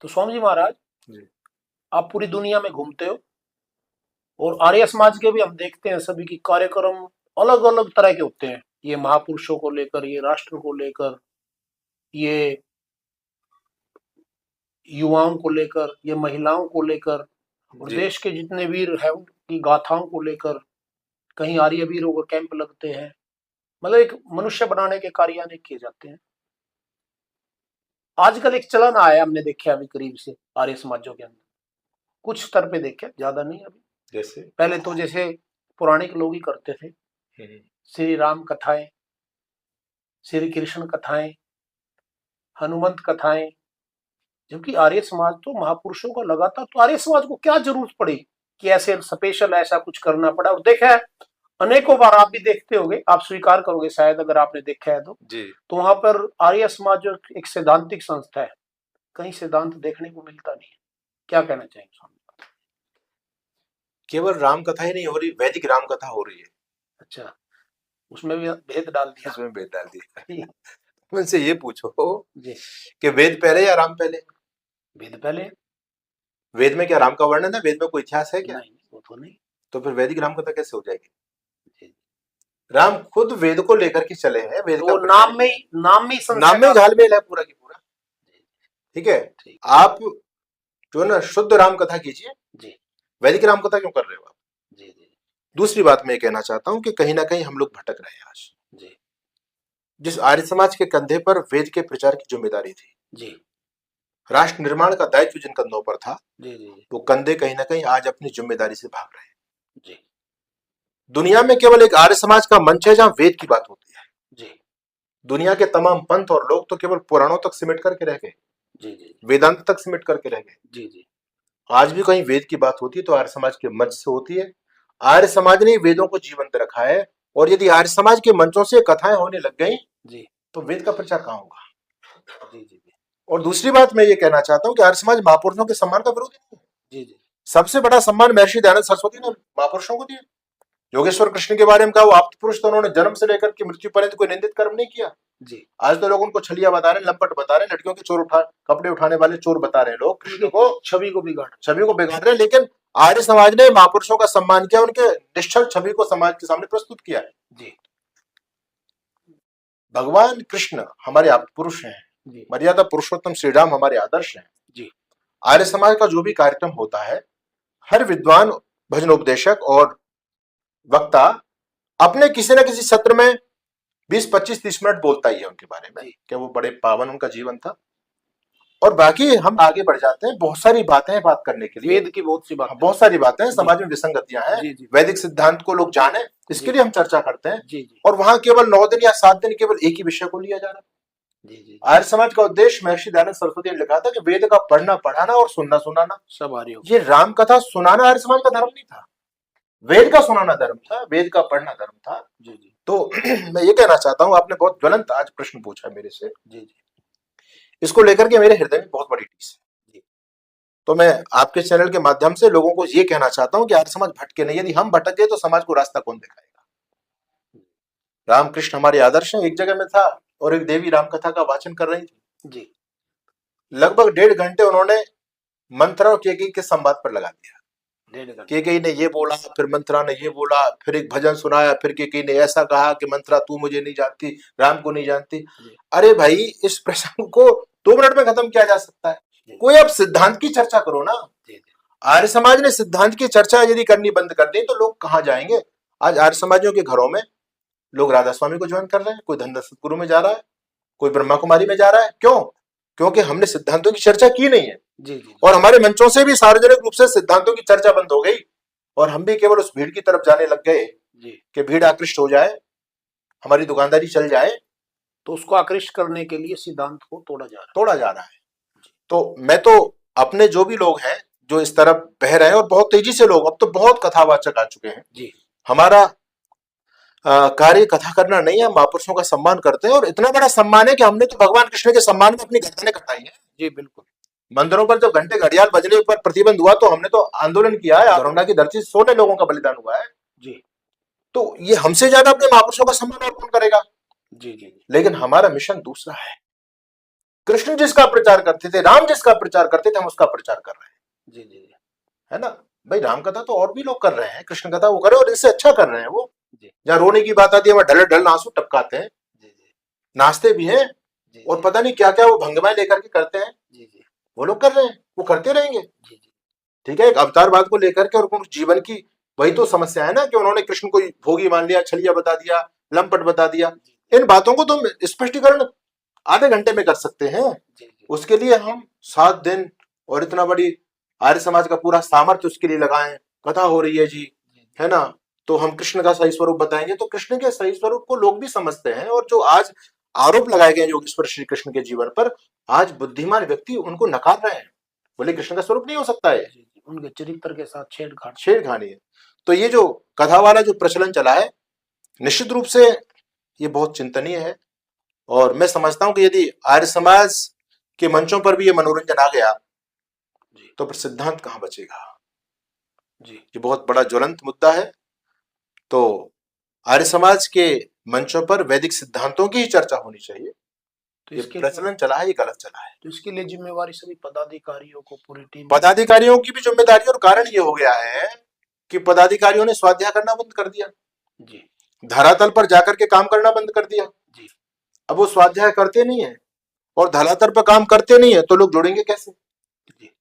तो स्वामी जी महाराज, जी आप पूरी दुनिया में घूमते हो और आर्य समाज के भी हम देखते हैं सभी की कार्यक्रम अलग अलग तरह के होते हैं। ये महापुरुषों को लेकर, ये राष्ट्र को लेकर, ये युवाओं को लेकर, ये महिलाओं को लेकर और जी देश के जितने वीर हैं उनकी गाथाओं को लेकर। कहीं आर्य वीरों को कैंप लगते हैं। मतलब एक मनुष्य बनाने के कार्य अनेक किए जाते हैं। आजकल एक चलन आया, हमने देखा अभी करीब से आर्य समाजों के अंदर, कुछ स्तर पे देखे, ज्यादा नहीं अभी। जैसे पहले तो जैसे पौराणिक लोग ही करते थे, श्री राम कथाएं, श्री कृष्ण कथाएं, हनुमंत कथाएं। जबकि आर्य समाज तो महापुरुषों का लगातार, तो आर्य समाज को क्या जरूरत पड़ी कि ऐसे स्पेशल ऐसा कुछ करना पड़ा। और देखा है अनेकों बार, आप भी देखते होंगे, आप स्वीकार करोगे शायद अगर आपने देखा है जी तो वहां पर आर्य समाज जो एक सैद्धांतिक संस्था है, कहीं सिद्धांत देखने को मिलता नहीं है। क्या कहना चाहेंगे स्वामी? केवल राम कथा ही नहीं हो रही, वैदिक राम कथा हो रही है। अच्छा, उसमें भी भेद डाल दिया। इसमें भेद डाल दिया। उनसे ये पूछो जी, कि वेद पहले या राम पहले? भेद पहले। वेद में क्या राम का वर्णन है? वेद में कोई इतिहास है क्या? नहीं, वो तो नहीं। तो फिर वैदिक राम कथा कैसे हो जाएगी? जी। राम खुद वेद को लेकर के चले हैं। वेद तो का नाम में नाम में घालमेल है पूरा की पूरा। ठीक है, ठीक। आप जो ना शुद्ध राम कथा कीजिए, जी वैदिक राम कथा क्यों कर रहे हो आप? जी जी दूसरी बात मैं कहना चाहता हूं कि कहीं ना कहीं हम लोग भटक रहे हैं आज। जी जिस आर्य समाज के कंधे पर वेद के प्रचार की जिम्मेदारी थी, जी राष्ट्र निर्माण का दायित्व जिन कंधों पर था, जी जी जी वो कंधे कहीं ना कहीं आज अपनी जिम्मेदारी से भाग रहे हैं। जी दुनिया में केवल एक आर्य समाज का मंच है जहां वेद की बात होती है। जी दुनिया के तमाम पंथ और लोग तो केवल पुराणों तक सिमट करके रह गए, जी जी वेदांत तक सिमट करके रह गए। जी जी आज भी कहीं वेद की बात होती है तो आर्य समाज के मंच से होती है। आर्य समाज ने वेदों को जीवंत रखा है, और यदि आर्य समाज के मंचों से कथाएं होने लग गई जी तो वेद का प्रचार कहां होगा? जी जी और दूसरी बात मैं ये कहना चाहता हूं कि आर्य समाज महापुरुषों के सम्मान का विरोधी नहीं है। जी जी सबसे बड़ा सम्मान महर्षि दयानंद सरस्वती ने महापुरुषों को दिया। योगेश्वर कृष्ण के बारे में कहा वो आप्त पुरुष, तो उन्होंने जन्म से लेकर के मृत्यु पर्यंत कोई निंदित कर्म नहीं किया। जी आज तो लोग उनको छलिया बता रहे हैं, लंपट बता रहे हैं, लड़कियों के कपड़े उठाने वाले चोर बता रहे हैं लोग कृष्ण को, छवि को बिगाड़ रहे हैं। लेकिन आर्य समाज ने महापुरुषों का सम्मान किया, उनके निश्चल छवि को समाज के सामने प्रस्तुत किया है। जी भगवान कृष्ण हमारे आप्त पुरुष हैं, जी मर्यादा पुरुषोत्तम श्री राम हमारे आदर्श हैं। जी आर्य समाज का जो भी कार्यक्रम होता है, हर विद्वान, भजनोपदेशक और वक्ता अपने किसी न किसी सत्र में 20, 25, 30 मिनट बोलता ही है उनके बारे में कि वो बड़े पावन उनका जीवन था। और बाकी हम आगे बढ़ जाते हैं, बहुत सारी बातें हैं बात करने के लिए, वेद की बहुत सारी बातें हैं, समाज में विसंगतियां हैं, जी जी वैदिक सिद्धांत को लोग जाने, इसके लिए हम चर्चा करते हैं। जी जी और वहां केवल 9 दिन या 7 दिन केवल एक ही विषय को लिया जा रहा है। जी जी आर्य समाज का उद्देश्य महर्षि दयानंद सरस्वती ने लिखा था कि वेद का पढ़ना पढ़ाना और सुनना सुनाना। सब आ रही हो। ये राम कथा सुनाना आर्य समाज का धर्म नहीं था, वेद का सुनाना धर्म था, वेद का पढ़ना धर्म था। जी जी तो मैं ये कहना चाहता हूं, आपने बहुत ज्वलंत आज प्रश्न पूछा मेरे से, जी जी इसको लेकर के मेरे हृदय में बहुत बड़ी टीस है। तो मैं आपके चैनल के माध्यम से लोगों को ये कहना चाहता हूं कि आर्य समाज भटके नहीं। यदि हम भटक गए तो समाज को रास्ता कौन दिखाएगा? रामकृष्ण हमारे आदर्श हैं। एक जगह में था और एक देवी राम कथा का वाचन कर रही थी, जी लगभग 1.5 घंटे उन्होंने मंत्रा और केकई के संवाद पर लगा दिया। केकई ने ये बोला, फिर मंत्रा ने ये बोला, फिर एक भजन सुनाया, फिर केकई ने ऐसा कहा कि मंत्रा तू मुझे नहीं जानती, राम को नहीं जानती। अरे भाई, इस प्रसंग को 2 मिनट में खत्म किया जा सकता है। कोई अब सिद्धांत की चर्चा करो ना। आर्य समाज ने सिद्धांत की चर्चा यदि करनी बंद कर दी तो लोग कहां जाएंगे? आज आर्य समाजियों के घरों में लोग राधा स्वामी को ज्वाइन कर रहे हैं, कोई धनदास सतगुरु में जा रहा है, कोई ब्रह्मा कुमारी में जा रहा है। क्यों? क्योंकि हमने सिद्धांतों की चर्चा की नहीं है। जी जी और हमारे मंचों से भी सार्वजनिक रूप से सिद्धांतों की चर्चा बंद हो गई, और हम भी केवल उस भीड़ की तरफ जाने लग गए कि भीड़ आकृष्ट हो जाए, हमारी दुकानदारी चल जाए। तो उसको आकृष्ट करने के लिए सिद्धांत को तोड़ा जा रहा है। तो मैं तो अपने जो भी लोग हैं जो इस तरफ बह रहे हैं, और बहुत तेजी से लोग, अब तो बहुत कथावाचक आ चुके हैं जी। हमारा कार्य कथा करना नहीं है, महापुरुषों का सम्मान करते हैं, और इतना बड़ा सम्मान है कि हमने तो भगवान कृष्ण के सम्मान में अपनी गर्दनें कटाई है। जी बिल्कुल। मंदिरों पर जब घंटे घड़ियाल बजने पर प्रतिबंध हुआ तो हमने तो आंदोलन किया है, दरभंगा की धरती से 16 लोगों का बलिदान हुआ है जी। तो ये हमसे ज्यादा अपने महापुरुषों का सम्मान और कौन करेगा? जी जी। लेकिन हमारा मिशन दूसरा है। कृष्ण जिसका प्रचार करते थे, राम जिसका प्रचार करते थे, हम उसका प्रचार कर रहे हैं। जी जी है ना भाई, राम कथा तो और भी लोग कर रहे हैं, कृष्ण कथा वो करे और इससे अच्छा कर रहे हैं वो। जी जहाँ रोने की बात आती है वहां ढल ढल आंसू टपकाते हैं, जी जी नाचते भी हैं, जी और पता नहीं क्या क्या वो भंगमाएं लेकर के करते हैं। जी जी वो लोग कर रहे हैं, वो करते रहेंगे। जी जी ठीक है, एक अवतारवाद को लेकर के और उनके जीवन की वही तो समस्या है ना, कि उन्होंने कृष्ण को भोगी मान लिया, छलिया बता दिया, लंपट बता दिया। इन बातों को तुम स्पष्टीकरण आधे घंटे में कर सकते हैं। जी जी उसके लिए हम 7 दिन और इतना बड़ी आर्य समाज का पूरा सामर्थ्य उसके लिए लगाएं। कथा हो रही है जी, है ना, तो हम कृष्ण का सही स्वरूप बताएंगे, तो कृष्ण के सही स्वरूप को लोग भी समझते हैं। और जो आज आरोप लगाए गए योगेश्वर श्री कृष्ण के जीवन पर, आज बुद्धिमान व्यक्ति उनको नकार रहे हैं, बोले कृष्ण का स्वरूप नहीं हो सकता है, जी, जी, उनके चरित्र के साथ छेड़खानी है। तो ये जो कथा वाला जो प्रचलन चला है, निश्चित रूप से ये बहुत चिंतनीय है। और मैं समझता हूं कि यदि आर्य समाज के मंचों पर भी ये मनोरंजन आ गया तो फिर सिद्धांत कहां बचेगा जी। ये बहुत बड़ा ज्वलंत मुद्दा है। तो आर्य समाज के मंचों पर वैदिक सिद्धांतों की ही चर्चा होनी चाहिए। तो ये प्रचलन चला है, ये गलत चला है। तो इसके लिए जिम्मेवारी सभी पदाधिकारियों को, पूरी टीम, पदाधिकारियों की भी जिम्मेदारी। और कारण ये हो गया है कि पदाधिकारियों ने स्वाध्याय करना बंद कर दिया जी, धरातल पर जाकर के काम करना बंद कर दिया जी। अब वो स्वाध्याय करते नहीं है और धरातल पर काम करते नहीं है, तो लोग जुड़ेंगे कैसे जी।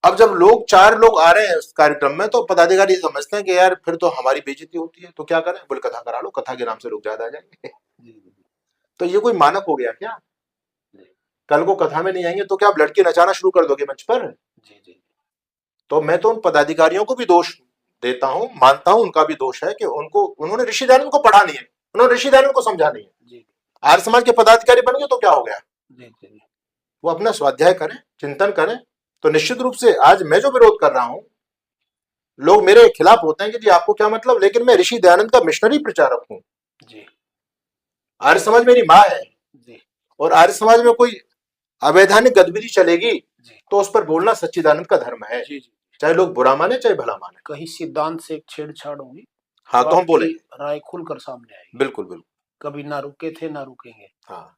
अब जब लोग 4 लोग आ रहे हैं उस कार्यक्रम में, तो पदाधिकारी समझते हैं कि यार फिर तो हमारी बेइज्जती होती है, तो क्या करें, बोले कथा करा लो, कथा के नाम से लोग ज्यादा आ जाएंगे। तो ये कोई मानक हो गया क्या? कल को कथा में नहीं आएंगे तो क्या आप लड़की नचाना शुरू कर दोगे मंच पर? जी जी। तो मैं तो उन पदाधिकारियों को भी दोष देता हूं, मानता हूं उनका भी दोष है कि उन्होंने ऋषि दयानंद को पढ़ा नहीं है, उन्होंने ऋषि दयानंद को समझा नहीं है। आर्य समाज के पदाधिकारी बन गए तो क्या हो गया? वो अपना स्वाध्याय करें, चिंतन करें। तो निश्चित रूप से आज मैं जो विरोध कर रहा हूं, लोग मेरे खिलाफ होते हैं कि जी आपको क्या मतलब, लेकिन मैं ऋषि दयानंद का मिशनरी प्रचारक हूं जी। आर्य समाज मेरी माँ है जी, और आर्य समाज में कोई अवैधानिक गतिविधि चलेगी तो उस पर बोलना सच्चिदानंद का धर्म है जी, चाहे लोग बुरा माने चाहे भला माने। कहीं सिद्धांत से छेड़छाड़ होगी, हाँ, तो हम बोलेंगे, राय खुलकर सामने आएगी। बिल्कुल बिल्कुल, कभी ना रुके थे ना रुकेंगे। हाँ।